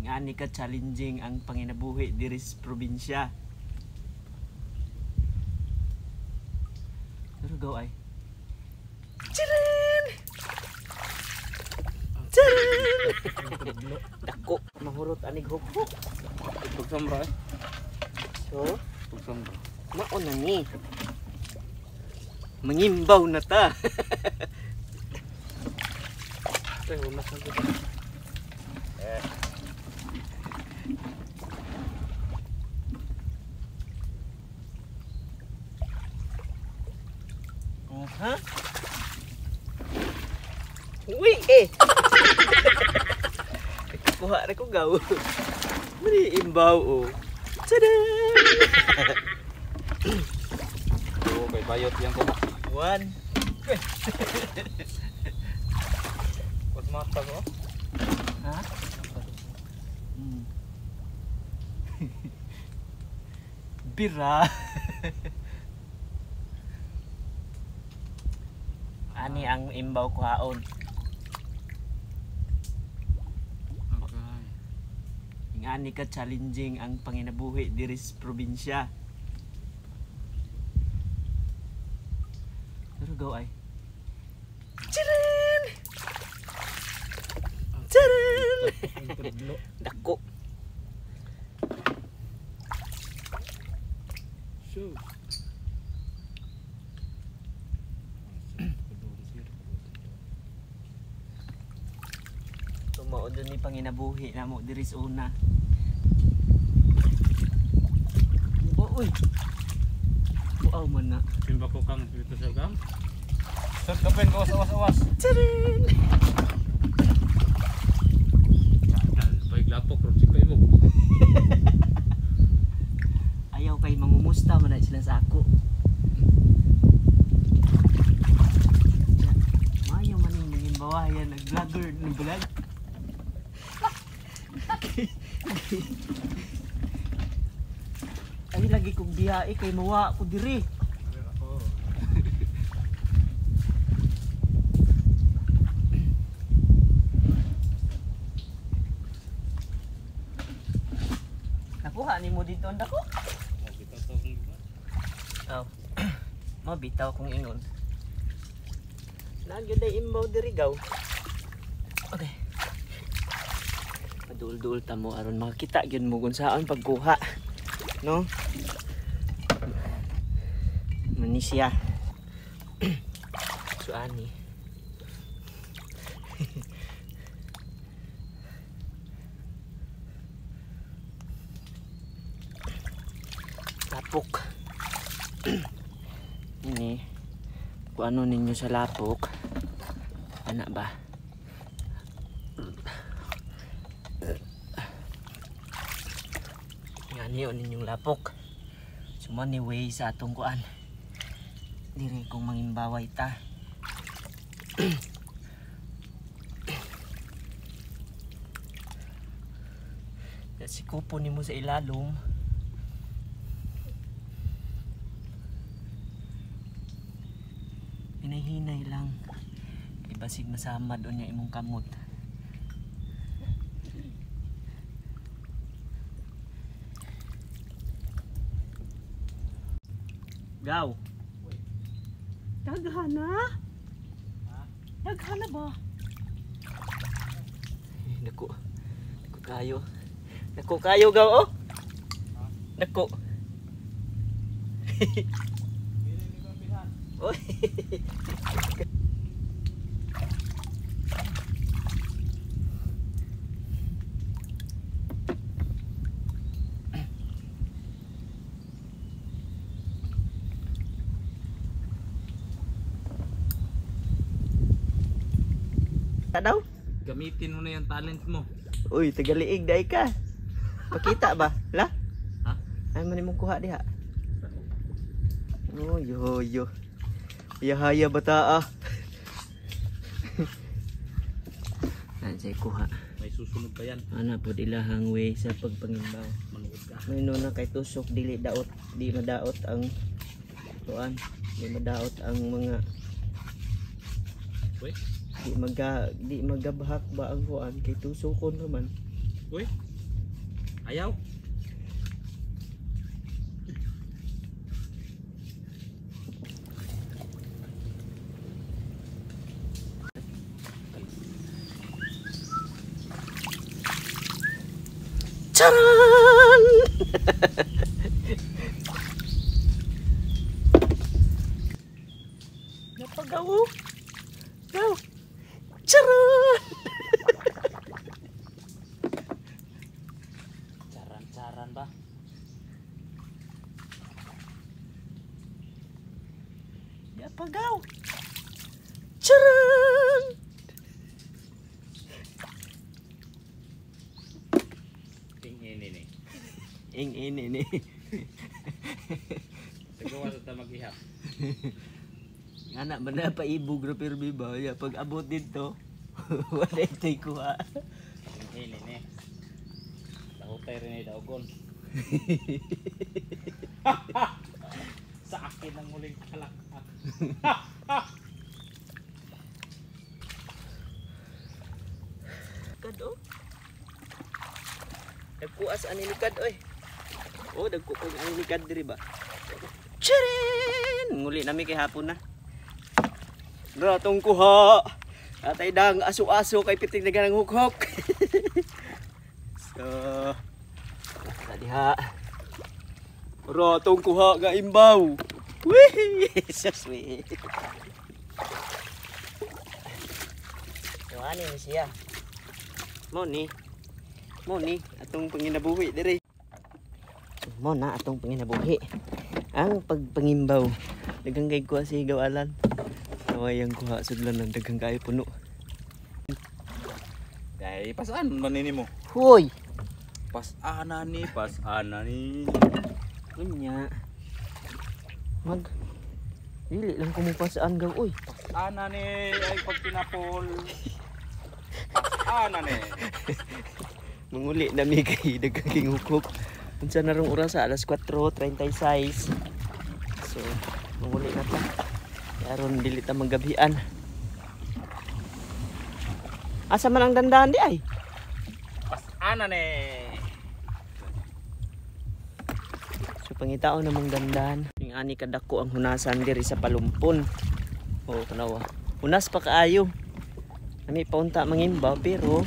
Ingani ka challenging ang panginabuhi diri sa probinsya. Pero go ay. Charan! Charan! Dako, mahurot anig hukok. Tugsam ra. So, Tugsam ra. mao na ni. Mangimbaw na ta. Tay wala sa gud. Ha? Uy eh. Kuha na ko gaw. Mari imbaw oh. Tada! Oh, kay bayot yang ko. One. Pas mata ko. Ha? Bira. Ani ang imbaw ko haon. Okay. Ingani ka challenging ang panginabuhi diri sa probinsya. Pero go ay. Charan! Charan! Dako. So. Tumao dun ni panginabuhi na mo diri sa una. Oh, uy. Buaw man na. Timba ko kang dito sa gam. Sir, kapen ko awas-awas. Charan! Paiglapok ro si mo. Ayaw kay mangumusta man na sila sa ako. Mayo man yung mangimbawayan, nag-vlogger ng vlog. Ay lagi kong biyae kay mawa ko diri. Nakuha ni mo dito ang dako? Oh. Mabitaw kong ingon. Nagyo day imbaw diri gaw. Okay. Padul-dul ta mo aron makita gyud mo kung saan pagkuha. No? Manisya. So ani. Lapok. Ini kung ano ninyo sa lapok. Ana ba? Yan yun ninyong lapok. Suman ni way sa atong kuan. Diri kong mangimbaway ta. Si kupo ni mo sa ilalom. Hinay-hinay lang. Ibasig masamad o niya imong kamot. Gaw. Daghana? Daghana ba? Dako. Dako kayo. Dako kayo gaw oh. Dako. Oy. Daw? Gamitin mo na yung talent mo. Uy, tagaliig dai ka. Pakita ba? La? Ha? Ay man imong kuha diha. Oh, yo. Yahaya bata ah. Say kuha. May susunod pa yan. Ana po ilahang way sa pagpangimbaw. Manuod ka. May na kay tusok dili daot, di madaot ang tuan, di madaot ang mga Uy. di magabahak ba ang kuan kay tusokon naman. Uy. Ayaw. Charan! Napagaw. Gaw. Charan! Caran-caran ba? Napagaw. Charan! Ini. Ini. Tagawa sa tamag-ihap. Anak mana pa ibog ra pirmi ba ya pag abot dito. Wala tay kuha. Ini. Lahutay rin ay daugon. Sa akin ang muling kalakak. Kado. Nagkuas ani likad oy. Oh, dagko kog ani likad diri ba. Chirin! Nguli nami kay hapon na. Ratong kuha. Atay dang aso-aso kay piting daganang hukhok. So, diha. Ratong kuha nga imbaw. Wee! So sweet. So, ano ni siya? Moni, atong panginabuhi dire. Mo na atong panginabuhi. Ang pagpangimbaw. Daghang kay kuha si gawalan. Nawayang kuha sudlan ng daghang kay puno. Dai pasaan manini mo? Hoy, Pasana ni. unya. Dili lang ko mo pasaan gaw oy. Pasana ni ay pag pinapol. Pasana ni. Manguli na mi kay daghang kingukok. Unsa na rong oras sa alas 4:36. So, manguli na ta. Aron dili ta manggabian. Asa man ang dandahan di ay? Pasana ni. So pangitao namang dandahan. Ning ani kadako ang hunasan diri sa palumpon. Oh, tanawa. Hunas pa kaayo. Ami paunta mangimbaw pero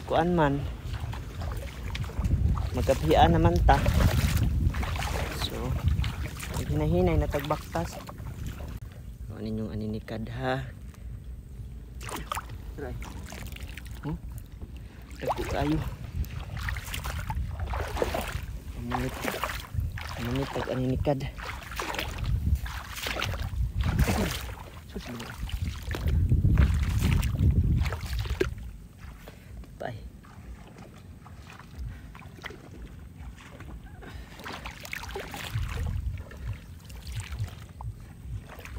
kuan man magabian naman ta. So, hinahinay na tagbaktas. Ano ninyong aninikad ha? Try. Dagko kayo. Manit tag aninikad. Sus mo. Bye.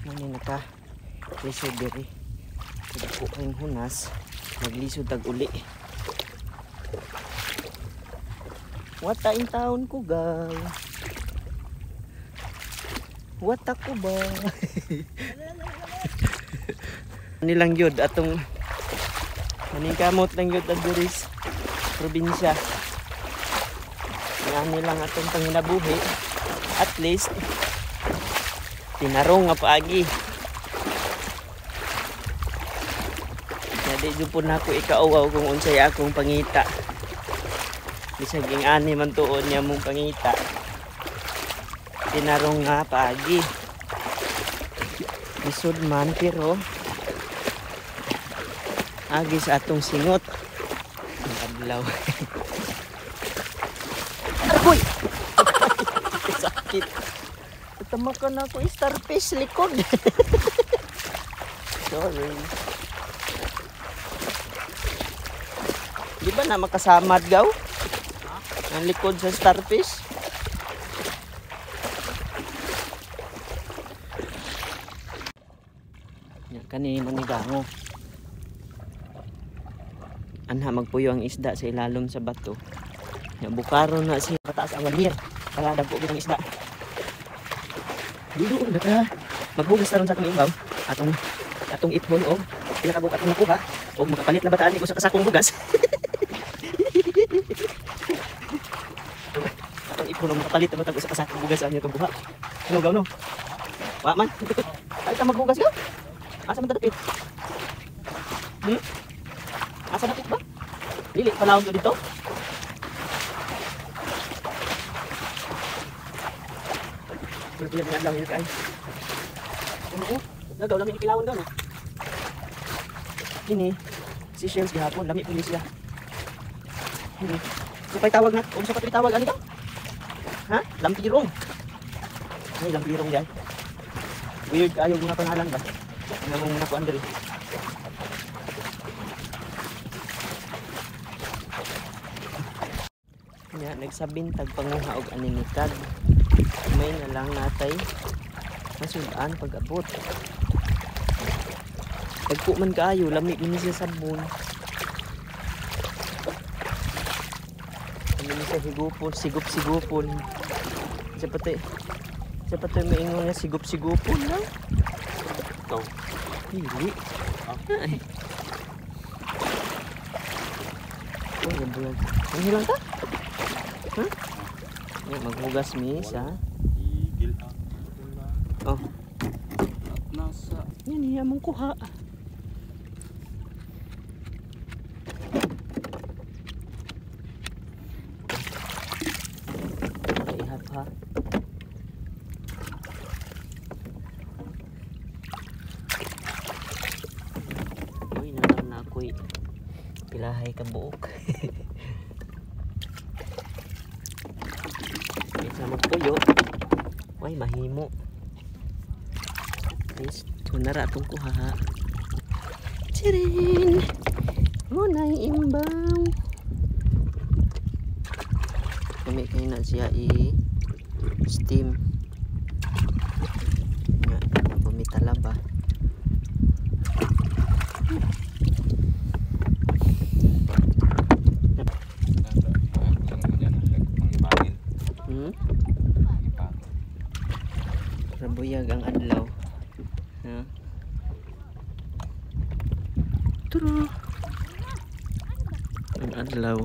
Mani naka lisod diri. Dako kayong hunas, maglisod tag uli. Wata in taon ko gaw. Wata ko ba? Nilang yun atong maningkamot lang yun at duris probinsya. Yan nilang atong panginabuhi. At least tinarong nga paagi. Di jud po na ako ikauwaw kung unsay akong pangita. Bisag ing ani man tuon niya mong pangita. Tinarong nga paagi. Lisod man pero agi sa atong singot. Ang adlaw. Agoy! Sakit. Tamakan ako starfish likod. Sorry. Di ba na makasamad gaw? Ang likod sa starfish. Kani manigango. Anha magpuyo ang isda sa ilalom sa bato. Bukaron na siya pataas ang walir. Para dagko ang isda. Dito na ka. Maghugas na ron sa atong imbaw. Atong ithon o pinakabuk atong nakuha. O makapalit na bataan ko sa kasakong bugas. nung makapalit naman tag usa ka sakong bugas niya itong buha. Ano gaw no? Wa man. Ay ka magbugas ka? Asa man dapit? Asa dapit ba? Dili panahon ko dito. Berpilih dengan lang ini kay. Ano? Nagaw lang ikilawan daw no. Ini si Shells gihapon, lami pili siya. Ini. Supay tawag na, kung sa patri tawag ano daw? Ha? Lampirong. Ay, lampirong yan. Weird kayo mga pangalan ba? Ano mong nakuan diri? Nya nagsabintag panguha og animikad. May na lang natay masudan pag-abot. Pagko man kaayo, lami man siya sabon. Lami siya higupon, sigup-sigupon. Sa pati maingon nga sigup-sigupon lang. Ito. Hili. Ay. Oh, yung bulag. Ang hilang ka? Ha? Yan, maghugas miss, ha? Igil Oh. nasa. Yan, hiya mong kuha. Ihap, ha? Uy, naman na ako'y pilahay ka buok. Isa magpuyo. Uy, mahimo. Nice. So, nara itong kuha, ha? Tirin! Munay imbaw. Kami kayo na siya i-steam. Nga, nabumitala ba? Rabuyag ang adlaw. Ha? Turo. Ang adlaw.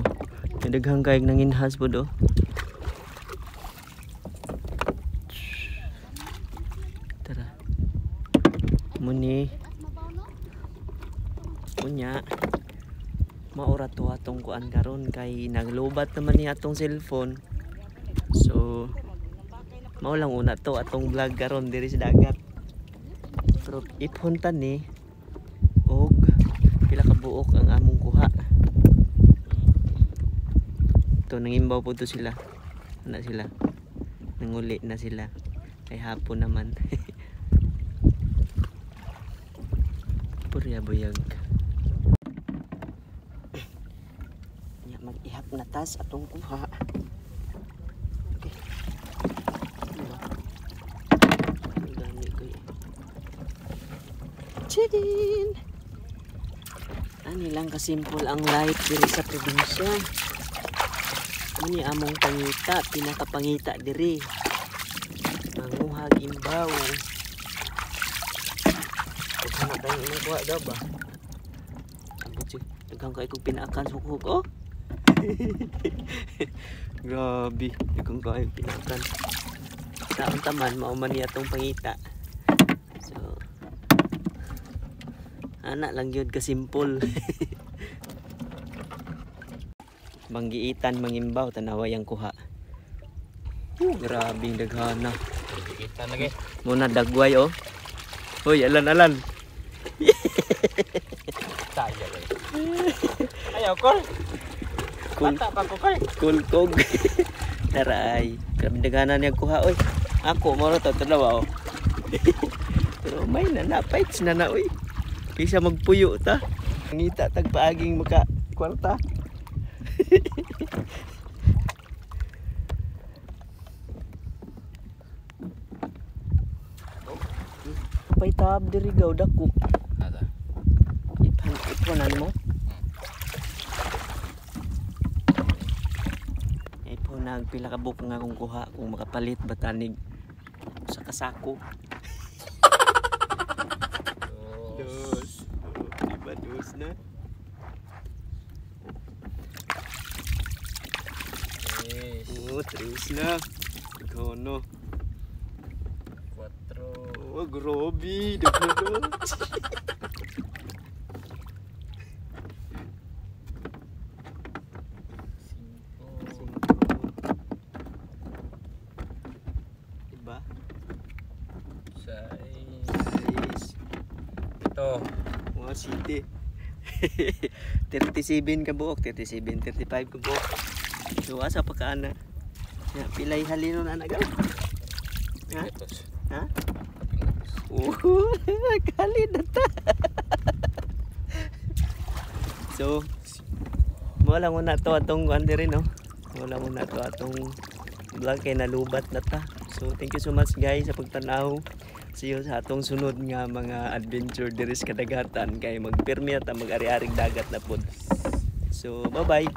Daghang kayog nanginhas po do. Tara. Muni. Unya. Maura to atong kuan karon kay naglobat naman ni atong cellphone. So mao lang una to atong vlog karon diri sa dagat. Pero iphuntan ni og pila ka buok ang among kuha. To nangimbaw po to sila. Ana sila. Nanguli na sila. Kay hapon naman. Purya buyag. Nya mag-ihap na tas atong kuha. Chidin! Ani lang kasimpol ang life diri sa probinsya. Ani among pangita, pinakapangita diri. Manguhag imbaw. Kasama tayong imong kuha daw ba? Daghang kay kong pinaakan sukhog. Oh! Grabe, daghang kay pinaakan. Taon taman, mauman niya itong pangita. So, anak lang yun kasimpol. Manggiitan mangimbaw tanawa yang kuha. Grabing daghana. Manggiitan lagi. Muna dagway oh. Hoy, alan-alan. Saya lagi. Ayo kol. Bata pa ko kay. Kulkog. Taray. Grabe daghana niya kuha oy. Ako mo to tanawa oh. Pero may nanapait na oy. Kaysa magpuyo ta. Ngita tagpaaging maka kwarta. Pay tab diri gaw dako. Ada. Ipanan mo. Ipo nagpila ka buk nga kung kuha kung makapalit batanig sa kasako. Dos. Diba dos na? Yes. Oh, 3 na. Ikaw no. 4. Oh, grabe. Dagdagan. Diba? 6. Ito. Mga city. 37 ka buok, 37, 35 ka buok. So asa pa ka ana? Ya, pilay halino na nagaw. Ha? Ito. Ha? Oh, kali na ta. So, wala mo na to atong kuan diri no. Wala mo na to atong vlog kay nalubat na ta. So, thank you so much guys sa pagtanaw. See you sa atong sunod nga mga adventure diri sa kadagatan kay magpirmi at mag-ari-aring dagat na pod. So, bye-bye.